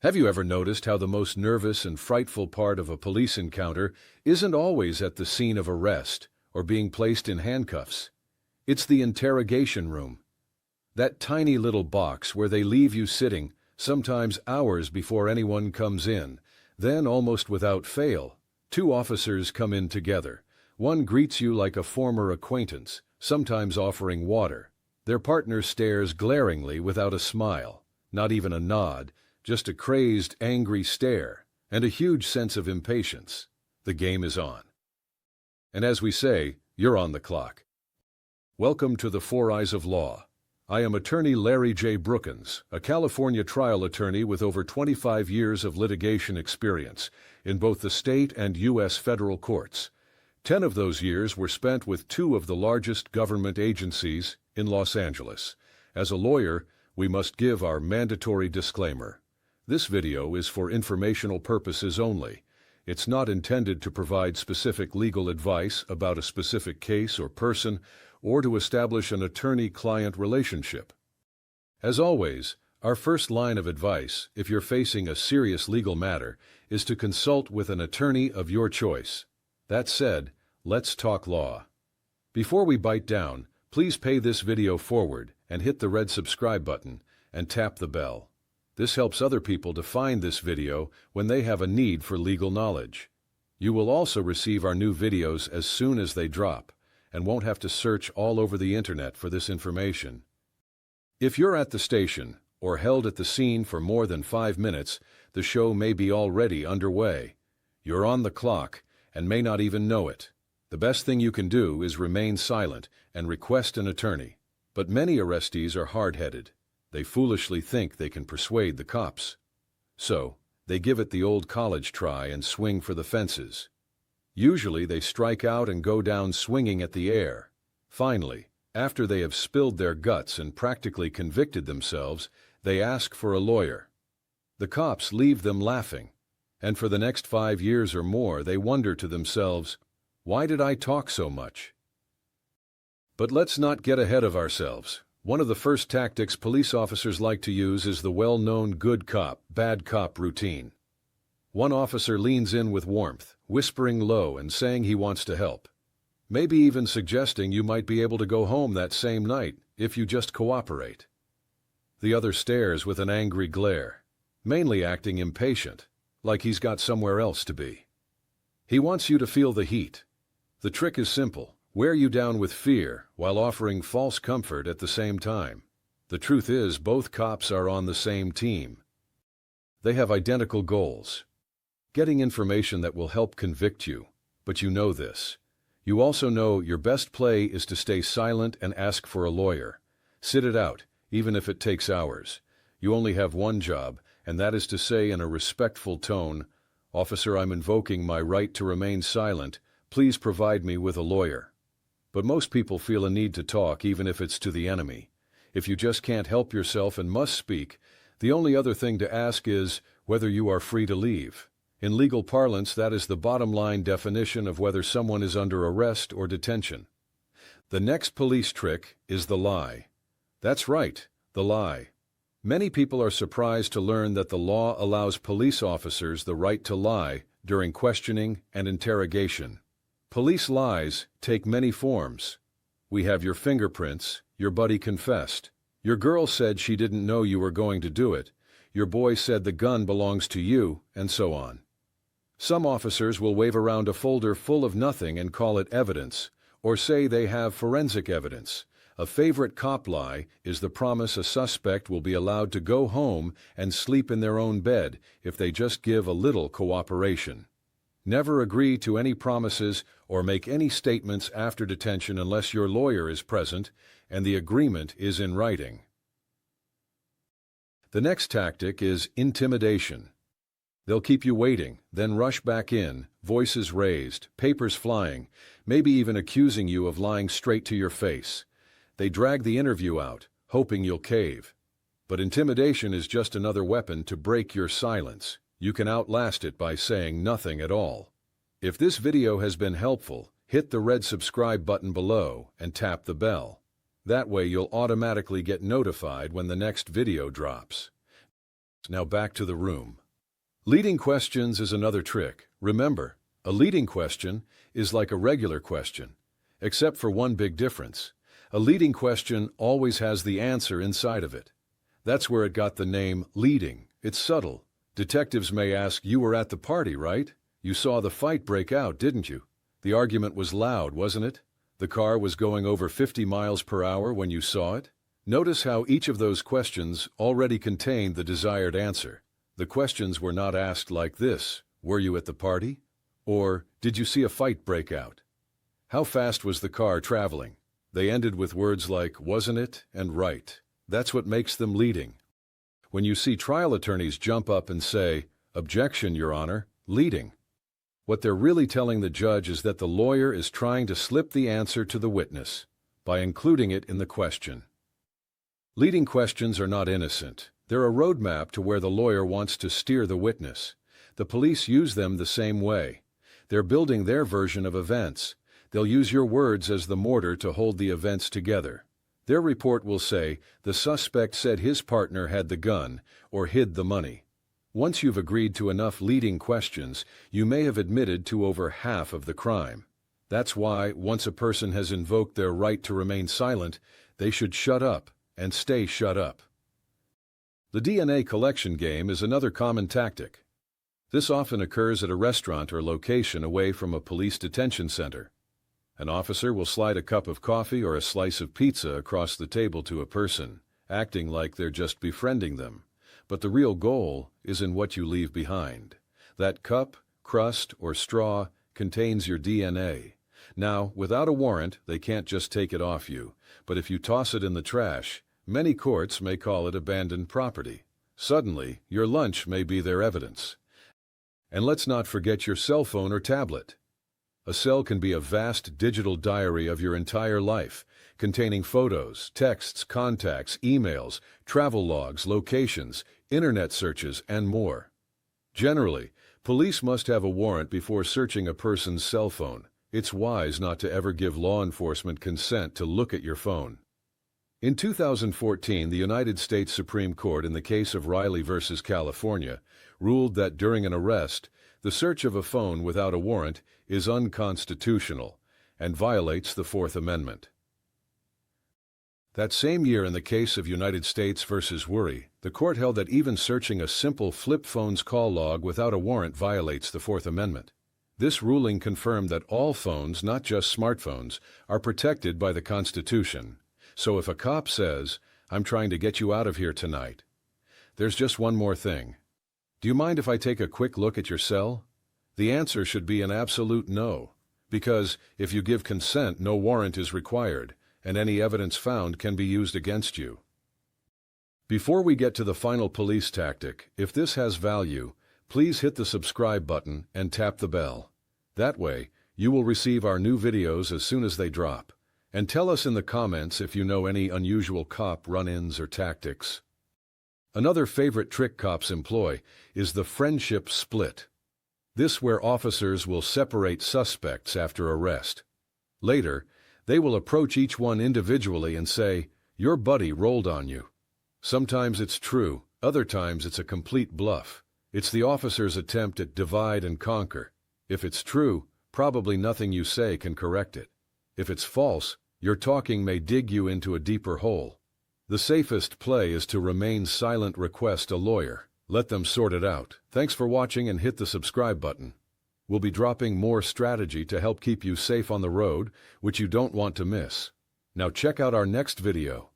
Have you ever noticed how the most nervous and frightful part of a police encounter isn't always at the scene of arrest or being placed in handcuffs? It's the interrogation room. That tiny little box where they leave you sitting, sometimes hours before anyone comes in. Then, almost without fail, two officers come in together. One greets you like a former acquaintance, sometimes offering water. Their partner stares glaringly without a smile, not even a nod, just a crazed, angry stare, and a huge sense of impatience. The game is on. And as we say, you're on the clock. Welcome to the Four Eyes of Law. I am attorney Larry J. Brookens, a California trial attorney with over 25 years of litigation experience in both the state and U.S. federal courts. 10 of those years were spent with two of the largest government agencies in Los Angeles. As a lawyer, we must give our mandatory disclaimer. This video is for informational purposes only. It's not intended to provide specific legal advice about a specific case or person, or to establish an attorney-client relationship. As always, our first line of advice, if you're facing a serious legal matter, is to consult with an attorney of your choice. That said, let's talk law. Before we bite down, please pay this video forward and hit the red subscribe button and tap the bell. This helps other people to find this video when they have a need for legal knowledge. You will also receive our new videos as soon as they drop, and won't have to search all over the internet for this information. If you're at the station or held at the scene for more than 5 minutes, the show may be already underway. You're on the clock and may not even know it. The best thing you can do is remain silent and request an attorney. But many arrestees are hard-headed. They foolishly think they can persuade the cops. So, they give it the old college try and swing for the fences. Usually they strike out and go down swinging at the air. Finally, after they have spilled their guts and practically convicted themselves, they ask for a lawyer. The cops leave them laughing, and for the next 5 years or more they wonder to themselves, "Why did I talk so much?" But let's not get ahead of ourselves. One of the first tactics police officers like to use is the well-known good cop, bad cop routine. One officer leans in with warmth, whispering low and saying he wants to help. Maybe even suggesting you might be able to go home that same night if you just cooperate. The other stares with an angry glare, mainly acting impatient, like he's got somewhere else to be. He wants you to feel the heat. The trick is simple. Wear you down with fear while offering false comfort at the same time. The truth is, both cops are on the same team. They have identical goals. Getting information that will help convict you, but you know this. You also know your best play is to stay silent and ask for a lawyer. Sit it out, even if it takes hours. You only have one job, and that is to say in a respectful tone, "Officer, I'm invoking my right to remain silent. Please provide me with a lawyer." But most people feel a need to talk even if it's to the enemy. If you just can't help yourself and must speak, the only other thing to ask is whether you are free to leave. In legal parlance, that is the bottom line definition of whether someone is under arrest or detention. The next police trick is the lie. That's right, the lie. Many people are surprised to learn that the law allows police officers the right to lie during questioning and interrogation. Police lies take many forms. We have your fingerprints, your buddy confessed. Your girl said she didn't know you were going to do it. Your boy said the gun belongs to you, and so on. Some officers will wave around a folder full of nothing and call it evidence, or say they have forensic evidence. A favorite cop lie is the promise a suspect will be allowed to go home and sleep in their own bed if they just give a little cooperation. Never agree to any promises or make any statements after detention unless your lawyer is present and the agreement is in writing. The next tactic is intimidation. They'll keep you waiting, then rush back in, voices raised, papers flying, maybe even accusing you of lying straight to your face. They drag the interview out, hoping you'll cave. But intimidation is just another weapon to break your silence. You can outlast it by saying nothing at all. If this video has been helpful, hit the red subscribe button below and tap the bell. That way you'll automatically get notified when the next video drops. Now back to the room. Leading questions is another trick. Remember, a leading question is like a regular question, except for one big difference. A leading question always has the answer inside of it. That's where it got the name leading. It's subtle. Detectives may ask, "You were at the party, right? You saw the fight break out, didn't you? The argument was loud, wasn't it? The car was going over 50 miles per hour when you saw it?" Notice how each of those questions already contained the desired answer. The questions were not asked like this: "Were you at the party?" Or, "Did you see a fight break out?" "How fast was the car traveling?" They ended with words like "wasn't it?" and "right." That's what makes them leading. When you see trial attorneys jump up and say, "Objection, Your Honor," leading, what they're really telling the judge is that the lawyer is trying to slip the answer to the witness by including it in the question. Leading questions are not innocent. They're a roadmap to where the lawyer wants to steer the witness. The police use them the same way. They're building their version of events. They'll use your words as the mortar to hold the events together. Their report will say, "The suspect said his partner had the gun or hid the money." Once you've agreed to enough leading questions, you may have admitted to over half of the crime. That's why, once a person has invoked their right to remain silent, they should shut up and stay shut up. The DNA collection game is another common tactic. This often occurs at a restaurant or location away from a police detention center. An officer will slide a cup of coffee or a slice of pizza across the table to a person, acting like they're just befriending them. But the real goal is in what you leave behind. That cup, crust, or straw contains your DNA. Now, without a warrant, they can't just take it off you, but if you toss it in the trash, many courts may call it abandoned property. Suddenly, your lunch may be their evidence. And let's not forget your cell phone or tablet. A cell can be a vast digital diary of your entire life, containing photos, texts, contacts, emails, travel logs, locations, internet searches, and more. Generally, police must have a warrant before searching a person's cell phone. It's wise not to ever give law enforcement consent to look at your phone. In 2014, the United States Supreme Court, in the case of Riley versus California, ruled that during an arrest, the search of a phone without a warrant is unconstitutional and violates the Fourth Amendment. That same year, in the case of United States versus Worry, the court held that even searching a simple flip phone's call log without a warrant violates the Fourth Amendment. This ruling confirmed that all phones, not just smartphones, are protected by the Constitution. So if a cop says, "I'm trying to get you out of here tonight," there's just one more thing. "Do you mind if I take a quick look at your cell?" The answer should be an absolute no, because if you give consent, no warrant is required, and any evidence found can be used against you. Before we get to the final police tactic, if this has value, please hit the subscribe button and tap the bell. That way, you will receive our new videos as soon as they drop. And tell us in the comments if you know any unusual cop run-ins or tactics. Another favorite trick cops employ is the friendship split. This where officers will separate suspects after arrest. Later, they will approach each one individually and say, "Your buddy rolled on you." Sometimes it's true, other times it's a complete bluff. It's the officer's attempt at divide and conquer. If it's true, probably nothing you say can correct it. If it's false, your talking may dig you into a deeper hole. The safest play is to remain silent. Request a lawyer. Let them sort it out. Thanks for watching and hit the subscribe button. We'll be dropping more strategy to help keep you safe on the road, which you don't want to miss. Now check out our next video.